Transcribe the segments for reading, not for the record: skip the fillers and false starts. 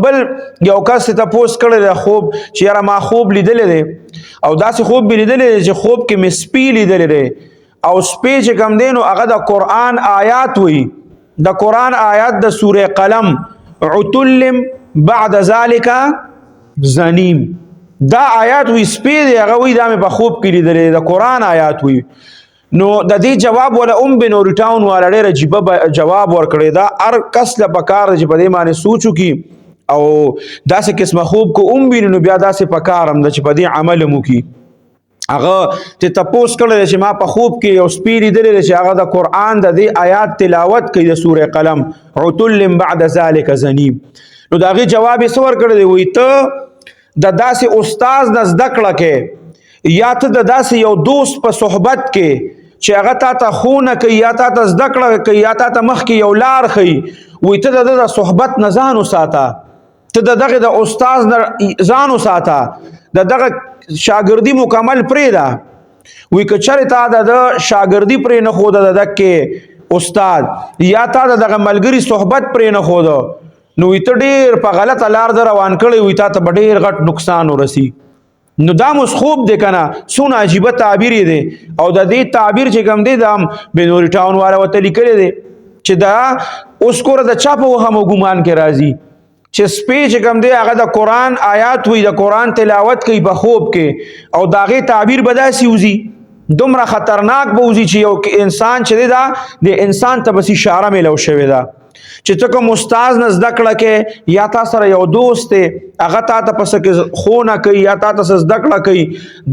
بل یو کس ته پوس کړی خوب چې یاره ما خوب لیدلی دی او داسې خوب مې لیدلی دی چې خوب کې مې سپي لیدلی دی او سپی چې کوم دی نو هغه د قرآن آیات وي د قرآن آیات د سوره قلم عتل بعد ذلك زنیم دا آیات وي سپی دی هغه وي دا مې په خوب کې لیدلی د قرآن آیات وي نو د دې جواب ولا بنوري ټاون والا ډېر عجیبه جواب ورکړی دا هر کس له پکار چې په دې باندې سوچ وکړي او داسې قسمه خوب کو ویني نو بیا داسې پکار هم ده چې په دې عمل هم وکړي هغه ته تپوس کړی چې ما په خوب کې یو سپی لیدلی دی چې هغه د قرآن د دې آیات تلاوت کوي د سورې قلم عتل بعد ذلك زنیم نو د هغې جواب یې څه ورکړی دی وایي ته د داسې استاز نه زده کړه کې یا ته د داسې یو دوست په صحبت کې چې هغه تا ته ښوونه کوي یا تا ته زده کړه کوي یا تا ته مخکې یو لار ښیي وایي ته د ده د صحبت نه ځان وساته ته د دغه د استاز نه ځان وساته د دغه شاګردي مکمل پرېږده وایي که چېرې تا د شاګردي پرې نه ښوده د دکې استاد یا تا د دغه ملګري صحبت پرې نه ښوده نو وایي ته ډېر په غلطه لار ده روان کړی وایي تا ته به ډېر غټ نقصان ورسي نو دا مو خوب دی کنه څونه عجیبه تعبیر دی او د دې تعبیر چې کوم دی دا بنوري ټاون والا ورته لیکلی دی چې دا اوس کوره د چا په وهم او ګمان کې راځي چې سپی چې کوم دی هغه د قرآن آیات وي د قرآن تلاوت کوي په خوب کې او د هغې تعبیر به داسې وځي دومره خطرناک به وځي چې یو انسان چې دی دا د انسان ته بس اشاره میلو شوې ده چې ته کوم استاز نه زده کړه کې یا تا سره یو دوست دی هغه تا ته پس کې ښوونه کوي یا تا ته زده کړه کوي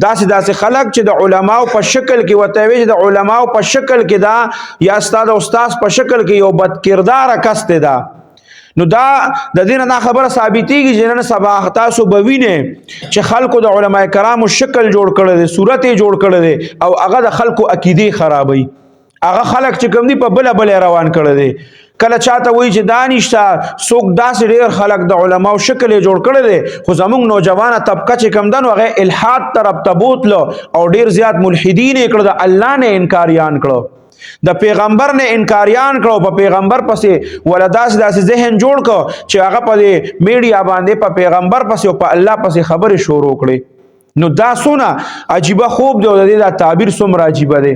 داسې خلک چې د علماو په شکل کې ورته وایي چې د علماو په شکل کې دا یا ستا د استاز په شکل کې یو بدکرداره کس دی دا نو دا د دې نه دا خبره ثابتېږي چې نن سبا تاسو به وینئ چې خلکو د علما کرامو شکل جوړ کړی دی صورت یې جوړ کړی دی او هغه د خلکو عقیدې خرابوي هغه خلک چې کوم دي په بله روان کړی دی کله چاته وایي چې دا نشته څوک داسې ډېر خلک د علماو شکل یې جوړ کړی دی خو زموږ نوجوانه طبقه چې کوم ده نو هغه الحاد طرف ته بوتله او ډېر زیات ملحدین یې کړه د الله نه انکاریان کړه د پیغمبر نه انکاریان کړه په پیغمبر پسې ولا داسې ذهن جوړ کړه چې هغه په میډیا باندې په پیغمبر پسې او په الله پسې خبرې شروع کړي نو دا څونه عجیبه خوب دی او د دې دا تعبیر څومره عجیبه دی